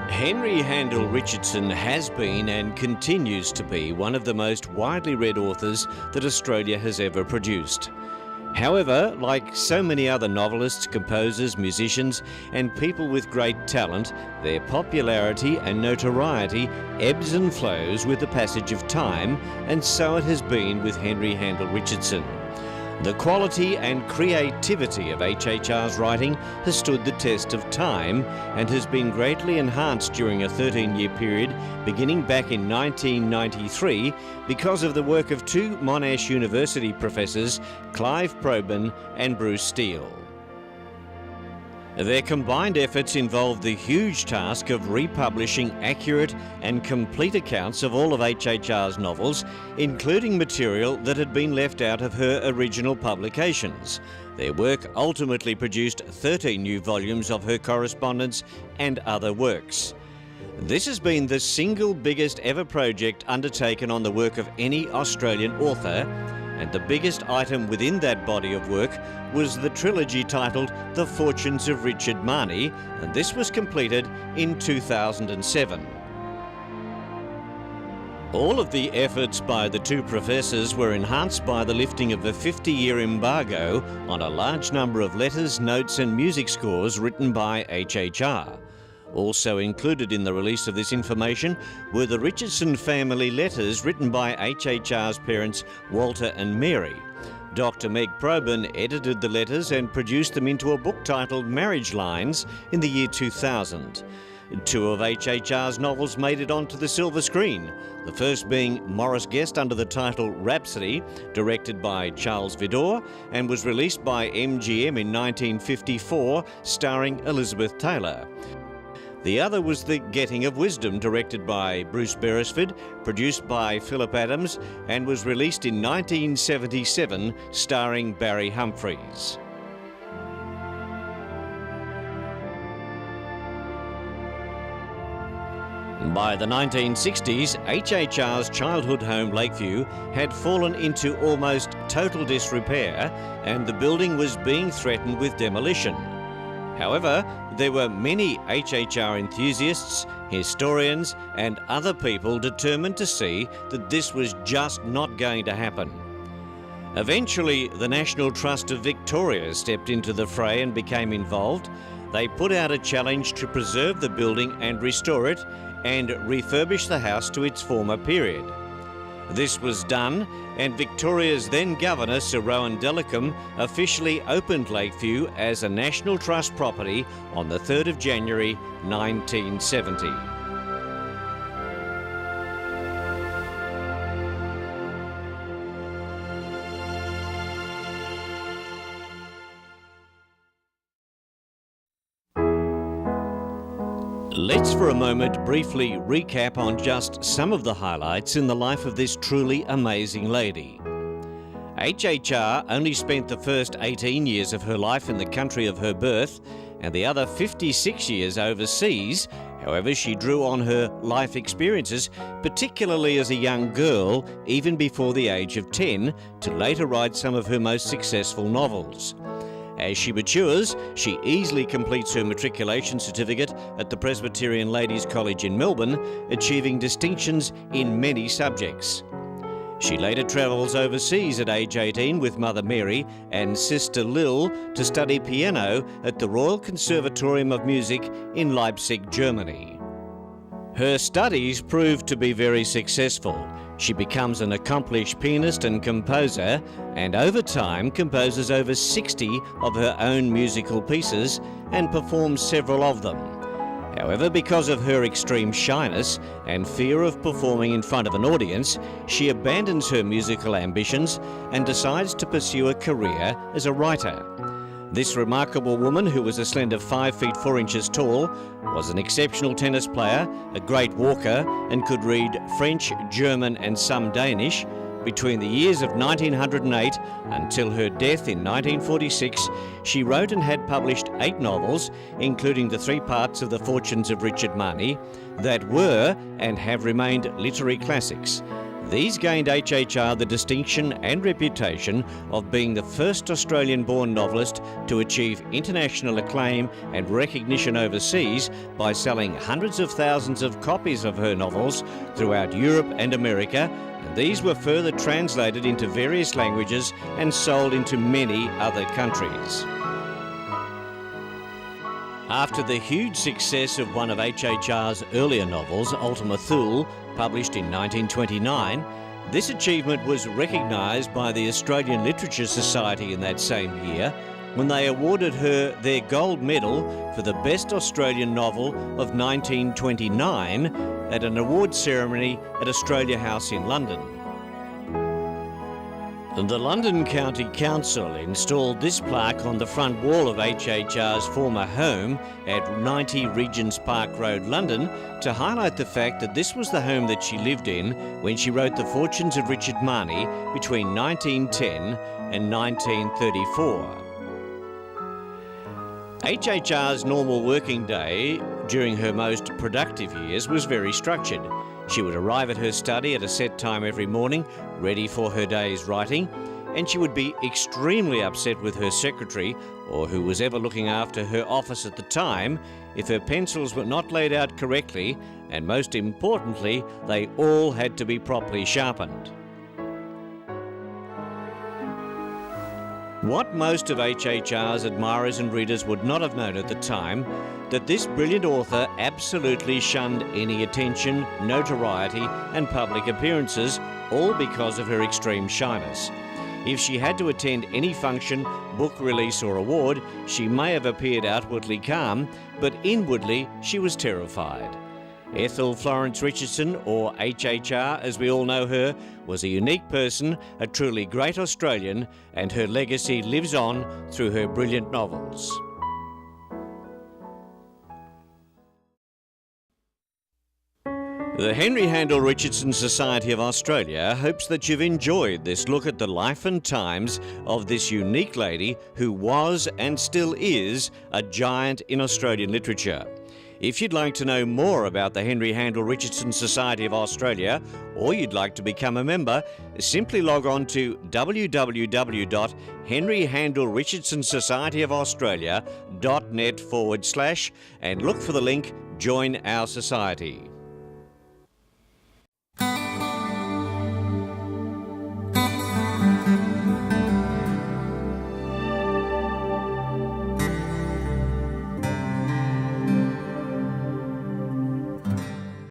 Henry Handel Richardson has been and continues to be one of the most widely read authors that Australia has ever produced. However, like so many other novelists, composers, musicians and people with great talent, their popularity and notoriety ebbs and flows with the passage of time, and so it has been with Henry Handel Richardson. The quality and creativity of HHR's writing has stood the test of time and has been greatly enhanced during a 13-year period beginning back in 1993 because of the work of two Monash University professors, Clive Probyn and Bruce Steele. Their combined efforts involved the huge task of republishing accurate and complete accounts of all of HHR's novels, including material that had been left out of her original publications. Their work ultimately produced 13 new volumes of her correspondence and other works. This has been the single biggest ever project undertaken on the work of any Australian author, and the biggest item within that body of work was the trilogy titled The Fortunes of Richard Marnie, and this was completed in 2007. All of the efforts by the two professors were enhanced by the lifting of a 50-year embargo on a large number of letters, notes and music scores written by HHR. Also included in the release of this information were the Richardson family letters written by HHR's parents Walter and Mary. Dr. Meg Probyn edited the letters and produced them into a book titled Marriage Lines in the year 2000. Two of HHR's novels made it onto the silver screen, the first being Morris Guest under the title Rhapsody, directed by Charles Vidor, and was released by MGM in 1954, starring Elizabeth Taylor. The other was The Getting of Wisdom, directed by Bruce Beresford, produced by Philip Adams, and was released in 1977, starring Barry Humphries. By the 1960s, HHR's childhood home Lakeview had fallen into almost total disrepair, and the building was being threatened with demolition. However, there were many HHR enthusiasts, historians and other people determined to see that this was just not going to happen. Eventually, the National Trust of Victoria stepped into the fray and became involved. They put out a challenge to preserve the building and restore it and refurbish the house to its former period. This was done, and Victoria's then Governor, Sir Rowan Delacombe, officially opened Lakeview as a National Trust property on the 3rd of January 1970. Let's for a moment briefly recap on just some of the highlights in the life of this truly amazing lady. HHR only spent the first 18 years of her life in the country of her birth and the other 56 years overseas. However, she drew on her life experiences, particularly as a young girl, even before the age of 10, to later write some of her most successful novels. As she matures, she easily completes her matriculation certificate at the Presbyterian Ladies' College in Melbourne, achieving distinctions in many subjects. She later travels overseas at age 18 with Mother Mary and Sister Lil to study piano at the Royal Conservatorium of Music in Leipzig, Germany. Her studies proved to be very successful. She becomes an accomplished pianist and composer, and over time composes over 60 of her own musical pieces and performs several of them. However, because of her extreme shyness and fear of performing in front of an audience, she abandons her musical ambitions and decides to pursue a career as a writer. This remarkable woman, who was a slender 5 feet 4 inches tall, was an exceptional tennis player, a great walker, and could read French, German and some Danish. Between the years of 1908 until her death in 1946, she wrote and had published 8 novels, including the 3 parts of The Fortunes of Richard Marnie, that were and have remained literary classics. These gained HHR the distinction and reputation of being the first Australian-born novelist to achieve international acclaim and recognition overseas by selling hundreds of thousands of copies of her novels throughout Europe and America, and these were further translated into various languages and sold into many other countries. After the huge success of one of HHR's earlier novels, Ultima Thule, published in 1929, this achievement was recognised by the Australian Literature Society in that same year when they awarded her their gold medal for the Best Australian Novel of 1929 at an awards ceremony at Australia House in London. The London County Council installed this plaque on the front wall of HHR's former home at 90 Regent's Park Road, London, to highlight the fact that this was the home that she lived in when she wrote The Fortunes of Richard Marnie between 1910 and 1934. HHR's normal working day during her most productive years was very structured. She would arrive at her study at a set time every morning, ready for her day's writing, and she would be extremely upset with her secretary, or who was ever looking after her office at the time, if her pencils were not laid out correctly, and most importantly, they all had to be properly sharpened. What most of HHR's admirers and readers would not have known at the time, that this brilliant author absolutely shunned any attention, notoriety and public appearances, all because of her extreme shyness. If she had to attend any function, book release or award, she may have appeared outwardly calm, but inwardly she was terrified. Ethel Florence Richardson, or HHR as we all know her, was a unique person, a truly great Australian, and her legacy lives on through her brilliant novels. The Henry Handel Richardson Society of Australia hopes that you've enjoyed this look at the life and times of this unique lady who was and still is a giant in Australian literature. If you'd like to know more about the Henry Handel Richardson Society of Australia, or you'd like to become a member, simply log on to www.henryhandelrichardsonsocietyofaustralia.net/ and look for the link Join Our Society.